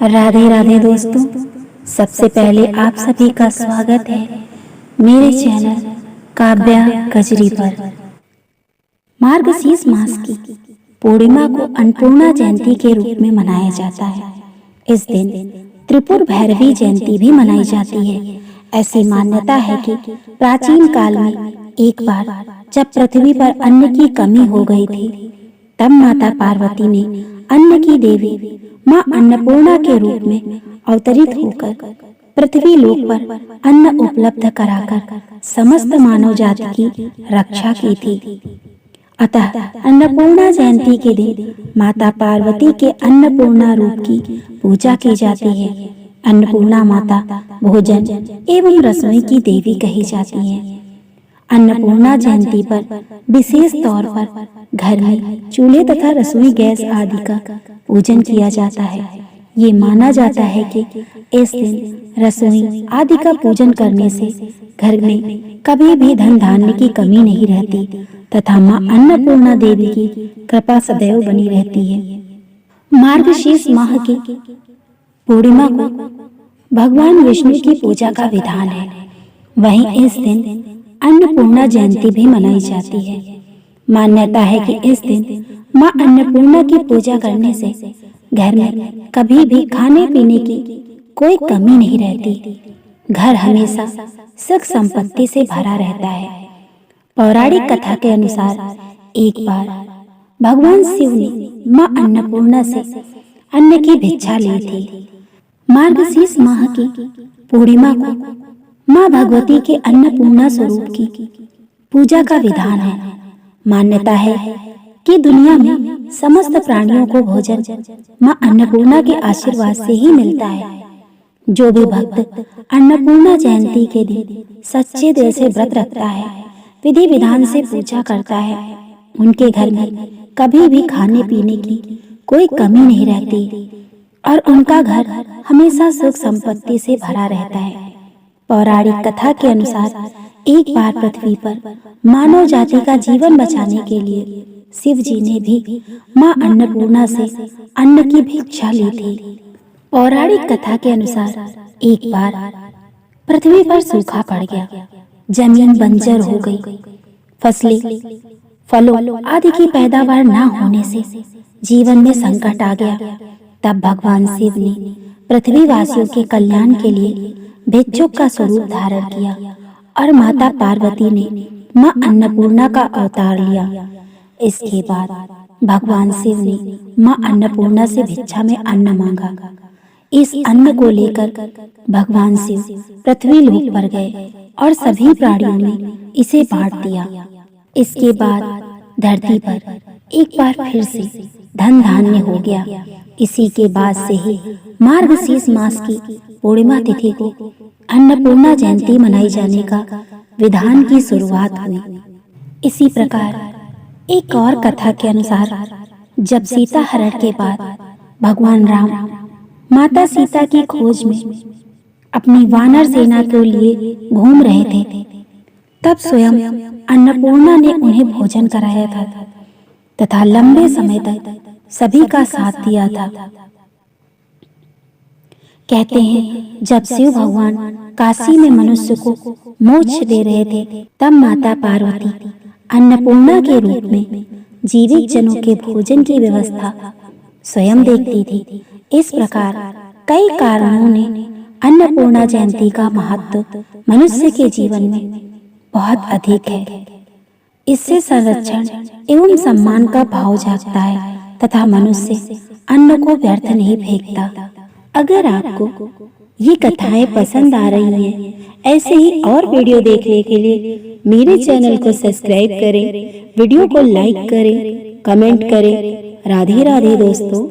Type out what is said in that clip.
राधे राधे दोस्तों, सबसे पहले आप सभी का स्वागत है मेरे चैनल काव्या कजरी पर। मार्गशीर्ष मास की पूर्णिमा को अन्नपूर्णा जयंती के रूप में मनाया जाता है। इस दिन त्रिपुर भैरवी जयंती भी मनाई जाती है। ऐसी मान्यता है कि प्राचीन काल में एक बार जब पृथ्वी पर अन्न की कमी हो गई थी, तब माता पार्वती ने अन्न की देवी मां अन्नपूर्णा के रूप में अवतरित होकर पृथ्वी लोक पर अन्न उपलब्ध कराकर समस्त मानव जाति की रक्षा की थी। अतः अन्नपूर्णा जयंती के दिन माता पार्वती के अन्नपूर्णा रूप की पूजा की जाती है। अन्नपूर्णा माता भोजन एवं रसोई की देवी कही जाती है। अन्नपूर्णा जयंती पर विशेष तौर पर घर में चूल्हे तथा रसोई गैस आदि का पूजन किया जाता है। ये माना जाता है कि इस दिन रसोई आदि का पूजन करने से घर में कभी भी धन धान्य की कमी नहीं रहती तथा मां अन्नपूर्णा देवी की कृपा सदैव बनी रहती है। मार्गशीर्ष माह की पूर्णिमा को भगवान विष्णु की पूजा का विधान है। वहीं इस दिन अन्नपूर्णा जयंती भी मनाई जाती है। मान्यता है कि इस दिन मां अन्नपूर्णा की पूजा करने से घर में कभी भी खाने पीने की कोई कमी नहीं रहती। घर हमेशा सुख संपत्ति से भरा रहता है। पौराणिक कथा के अनुसार एक बार भगवान शिव ने मां अन्नपूर्णा से अन्न की भिक्षा ली थी। मार्गशीर्ष माह की पूर्णिमा को मां भगवती के अन्नपूर्णा स्वरूप की पूजा का विधान है। मान्यता है कि दुनिया में समस्त प्राणियों को भोजन मां अन्नपूर्णा के आशीर्वाद से ही मिलता है। जो भी भक्त अन्नपूर्णा जयंती के दिन सच्चे दिल से व्रत रखता है, विधि विधान से पूजा करता है, उनके घर में कभी भी खाने पीने की कोई कमी नहीं रहती और उनका घर हमेशा सुख संपत्ति से भरा रहता है। पौराणिक कथा के अनुसार एक बार पृथ्वी पर मानव जाति का जीवन बचाने के लिए शिव जी ने भी मां अन्नपूर्णा से अन्न की भिक्षा ली थी। पौराणिक कथा के अनुसार एक बार पृथ्वी पर सूखा पड़ गया, जमीन बंजर हो गई, फसलें फलों आदि की पैदावार न होने से जीवन में संकट आ गया। तब भगवान शिव ने पृथ्वीवासियों के कल्याण के लिए भिक्षुक का स्वरूप धारण किया और माता पार्वती ने मां अन्नपूर्णा का अवतार लिया। इसके बाद भगवान शिव ने मां अन्नपूर्णा से भिक्षा में अन्न मांगा। इस अन्न को लेकर भगवान शिव पृथ्वी लोक पर गए और सभी प्राणियों ने इसे बांट दिया। इसके बाद धरती पर एक बार फिर से धन धान्य हो गया। इसी के बाद से ही मार्गशीर्ष मास की पूर्णिमा तिथि को अन्नपूर्णा जयंती मनाई जाने का विधान की शुरुआत हुई। इसी प्रकार एक और कथा के अनुसार जब सीता हरण के बाद भगवान राम माता सीता की खोज में अपनी वानर सेना के लिए घूम रहे थे, तब स्वयं अन्नपूर्णा ने उन्हें भोजन कराया था तथा लंबे समय तक सभी का साथ दिया था। कहते हैं जब शिव भगवान काशी में मनुष्य को मोक्ष दे रहे थे, तब माता पार्वती अन्नपूर्णा के रूप में जीवित जनों के भोजन की व्यवस्था स्वयं देखती थी। इस प्रकार कई कारणों ने अन्नपूर्णा जयंती का महत्व मनुष्य के जीवन में बहुत अधिक है। इससे संरक्षण एवं सम्मान का भाव जागता है तथा मनुष्य अन्न को व्यर्थ नहीं फेंकता। अगर आपको ये कथाएं पसंद आ रही हैं, ऐसे ही और वीडियो देखने के लिए मेरे चैनल को सब्सक्राइब करें, वीडियो को लाइक करें, कमेंट करें। राधे राधे दोस्तों।